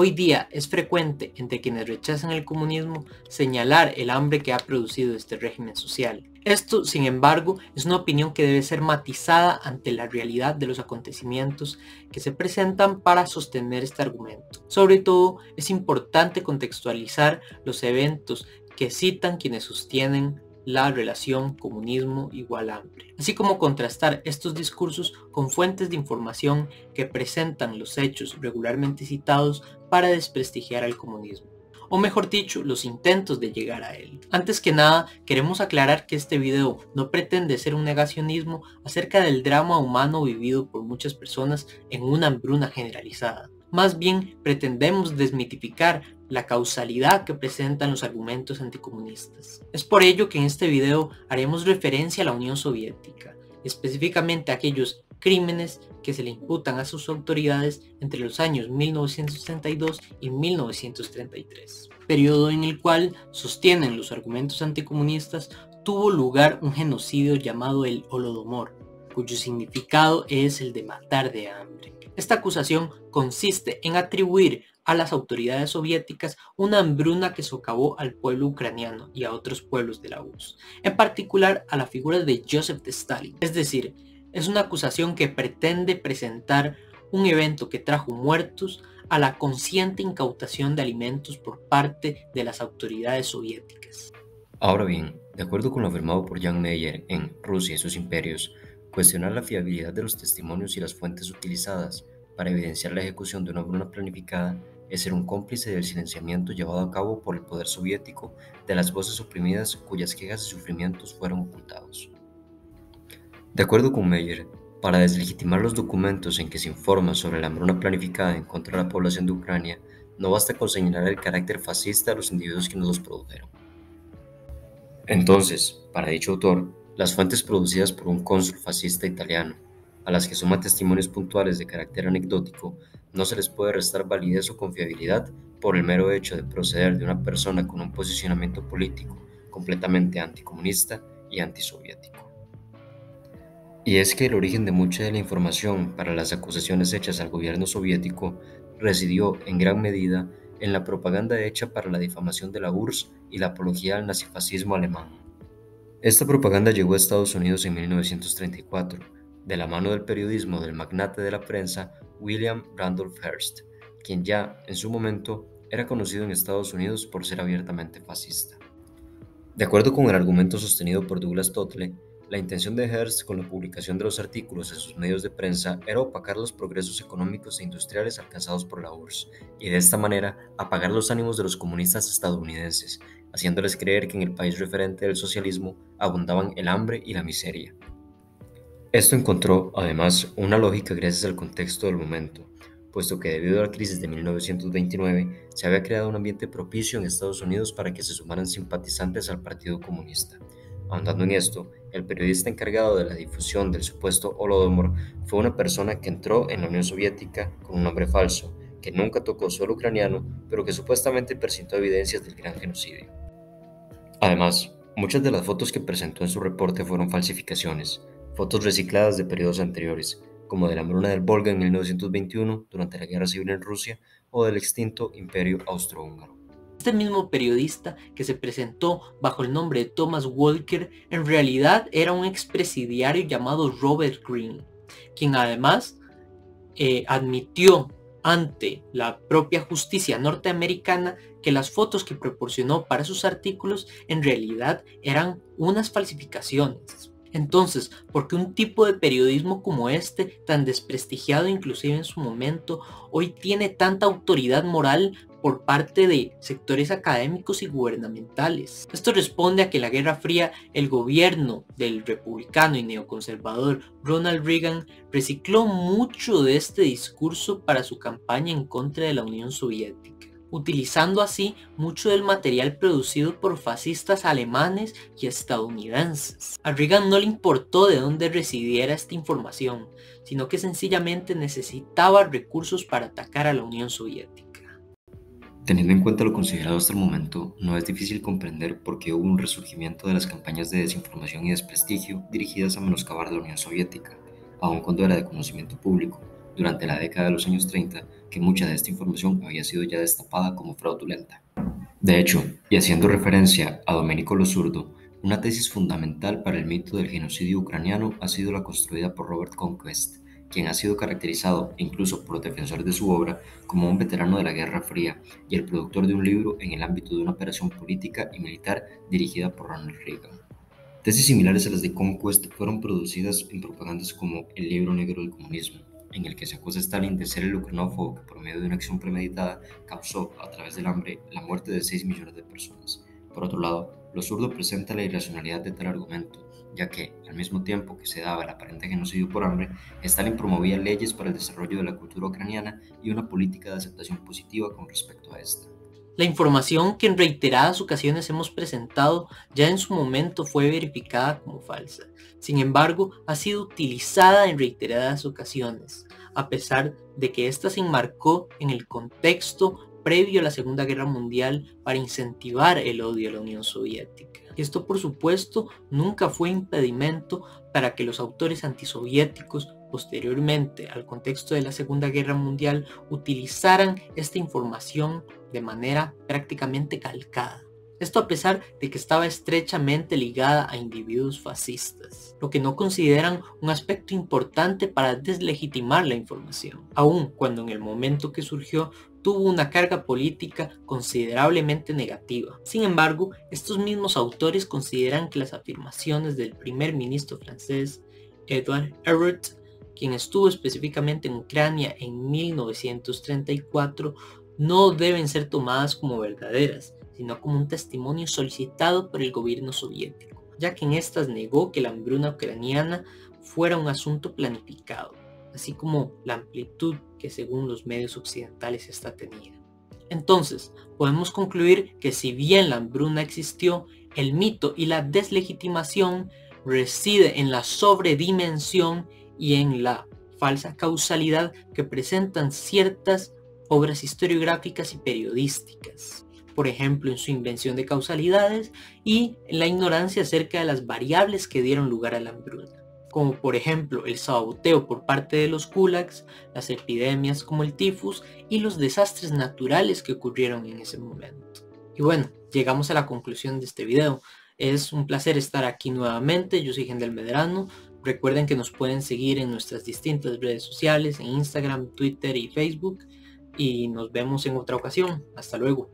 Hoy día es frecuente entre quienes rechazan el comunismo señalar el hambre que ha producido este régimen social. Esto, sin embargo, es una opinión que debe ser matizada ante la realidad de los acontecimientos que se presentan para sostener este argumento. Sobre todo, es importante contextualizar los eventos que citan quienes sostienen la relación comunismo igual hambre, así como contrastar estos discursos con fuentes de información que presentan los hechos regularmente citados para desprestigiar al comunismo, o mejor dicho, los intentos de llegar a él. Antes que nada, queremos aclarar que este video no pretende ser un negacionismo acerca del drama humano vivido por muchas personas en una hambruna generalizada. Más bien, pretendemos desmitificar la causalidad que presentan los argumentos anticomunistas. Es por ello que en este video haremos referencia a la Unión Soviética, específicamente a aquellos crímenes que se le imputan a sus autoridades entre los años 1932 y 1933, periodo en el cual, sostienen los argumentos anticomunistas, tuvo lugar un genocidio llamado el Holodomor, cuyo significado es el de matar de hambre. Esta acusación consiste en atribuir a las autoridades soviéticas una hambruna que socavó al pueblo ucraniano y a otros pueblos de la URSS, en particular a la figura de Joseph Stalin. Es decir, es una acusación que pretende presentar un evento que trajo muertos a la consciente incautación de alimentos por parte de las autoridades soviéticas. Ahora bien, de acuerdo con lo afirmado por Jan Meyer en Rusia y sus imperios, cuestionar la fiabilidad de los testimonios y las fuentes utilizadas para evidenciar la ejecución de una hambruna planificada es ser un cómplice del silenciamiento llevado a cabo por el poder soviético de las voces oprimidas cuyas quejas y sufrimientos fueron ocultados. De acuerdo con Meyer, para deslegitimar los documentos en que se informa sobre la hambruna planificada en contra de la población de Ucrania, no basta con señalar el carácter fascista de los individuos que nos los produjeron. Entonces, para dicho autor, las fuentes producidas por un cónsul fascista italiano, a las que suma testimonios puntuales de carácter anecdótico, no se les puede restar validez o confiabilidad por el mero hecho de proceder de una persona con un posicionamiento político completamente anticomunista y antisoviético. Y es que el origen de mucha de la información para las acusaciones hechas al gobierno soviético residió en gran medida en la propaganda hecha para la difamación de la URSS y la apología al nazifascismo alemán. Esta propaganda llegó a Estados Unidos en 1934, de la mano del periodismo del magnate de la prensa William Randolph Hearst, quien ya, en su momento, era conocido en Estados Unidos por ser abiertamente fascista. De acuerdo con el argumento sostenido por Douglas Tottle, la intención de Hearst con la publicación de los artículos en sus medios de prensa era opacar los progresos económicos e industriales alcanzados por la URSS y de esta manera apagar los ánimos de los comunistas estadounidenses, haciéndoles creer que en el país referente del socialismo abundaban el hambre y la miseria. Esto encontró, además, una lógica gracias al contexto del momento, puesto que debido a la crisis de 1929 se había creado un ambiente propicio en Estados Unidos para que se sumaran simpatizantes al Partido Comunista. Ahondando en esto, el periodista encargado de la difusión del supuesto Holodomor fue una persona que entró en la Unión Soviética con un nombre falso, que nunca tocó suelo ucraniano, pero que supuestamente presentó evidencias del gran genocidio. Además, muchas de las fotos que presentó en su reporte fueron falsificaciones, fotos recicladas de periodos anteriores, como de la hambruna del Volga en 1921 durante la Guerra Civil en Rusia o del extinto Imperio Austrohúngaro. Este mismo periodista que se presentó bajo el nombre de Thomas Walker en realidad era un expresidiario llamado Robert Greene, quien además admitió ante la propia justicia norteamericana que las fotos que proporcionó para sus artículos en realidad eran unas falsificaciones. Entonces, ¿por qué un tipo de periodismo como este, tan desprestigiado inclusive en su momento, hoy tiene tanta autoridad moral por parte de sectores académicos y gubernamentales? Esto responde a que en la Guerra Fría el gobierno del republicano y neoconservador Ronald Reagan recicló mucho de este discurso para su campaña en contra de la Unión Soviética, utilizando así mucho del material producido por fascistas alemanes y estadounidenses. A Reagan no le importó de dónde residiera esta información, sino que sencillamente necesitaba recursos para atacar a la Unión Soviética. Teniendo en cuenta lo considerado hasta el momento, no es difícil comprender por qué hubo un resurgimiento de las campañas de desinformación y desprestigio dirigidas a menoscabar la Unión Soviética, aun cuando era de conocimiento público. Durante la década de los años 30, que mucha de esta información había sido ya destapada como fraudulenta. De hecho, y haciendo referencia a Domenico Lo Zurdo, una tesis fundamental para el mito del genocidio ucraniano ha sido la construida por Robert Conquest, quien ha sido caracterizado, incluso por los defensores de su obra, como un veterano de la Guerra Fría y el productor de un libro en el ámbito de una operación política y militar dirigida por Ronald Reagan. Tesis similares a las de Conquest fueron producidas en propagandas como El Libro Negro del Comunismo, en el que se acusa a Stalin de ser el ucranófobo que por medio de una acción premeditada causó, a través del hambre, la muerte de 6 millones de personas. Por otro lado, Lo Zurdo presenta la irracionalidad de tal argumento, ya que, al mismo tiempo que se daba el aparente genocidio por hambre, Stalin promovía leyes para el desarrollo de la cultura ucraniana y una política de aceptación positiva con respecto a esta. La información que en reiteradas ocasiones hemos presentado ya en su momento fue verificada como falsa. Sin embargo, ha sido utilizada en reiteradas ocasiones, a pesar de que ésta se enmarcó en el contexto previo a la Segunda Guerra Mundial para incentivar el odio a la Unión Soviética. Esto, por supuesto, nunca fue impedimento para que los autores antisoviéticos, posteriormente al contexto de la Segunda Guerra Mundial, utilizaran esta información de manera prácticamente calcada. Esto a pesar de que estaba estrechamente ligada a individuos fascistas, lo que no consideran un aspecto importante para deslegitimar la información, aun cuando en el momento que surgió tuvo una carga política considerablemente negativa. Sin embargo, estos mismos autores consideran que las afirmaciones del primer ministro francés Edouard Herriot, quien estuvo específicamente en Ucrania en 1934, no deben ser tomadas como verdaderas, sino como un testimonio solicitado por el gobierno soviético, ya que en estas negó que la hambruna ucraniana fuera un asunto planificado, así como la amplitud que según los medios occidentales esta tenía. Entonces, podemos concluir que si bien la hambruna existió, el mito y la deslegitimación reside en la sobredimensión y en la falsa causalidad que presentan ciertas obras historiográficas y periodísticas, por ejemplo en su invención de causalidades y en la ignorancia acerca de las variables que dieron lugar a la hambruna, como por ejemplo el saboteo por parte de los gulags, las epidemias como el tifus y los desastres naturales que ocurrieron en ese momento. Y bueno, llegamos a la conclusión de este video. Es un placer estar aquí nuevamente. Yo soy Gendel Medrano. Recuerden que nos pueden seguir en nuestras distintas redes sociales, en Instagram, Twitter y Facebook. Y nos vemos en otra ocasión. Hasta luego.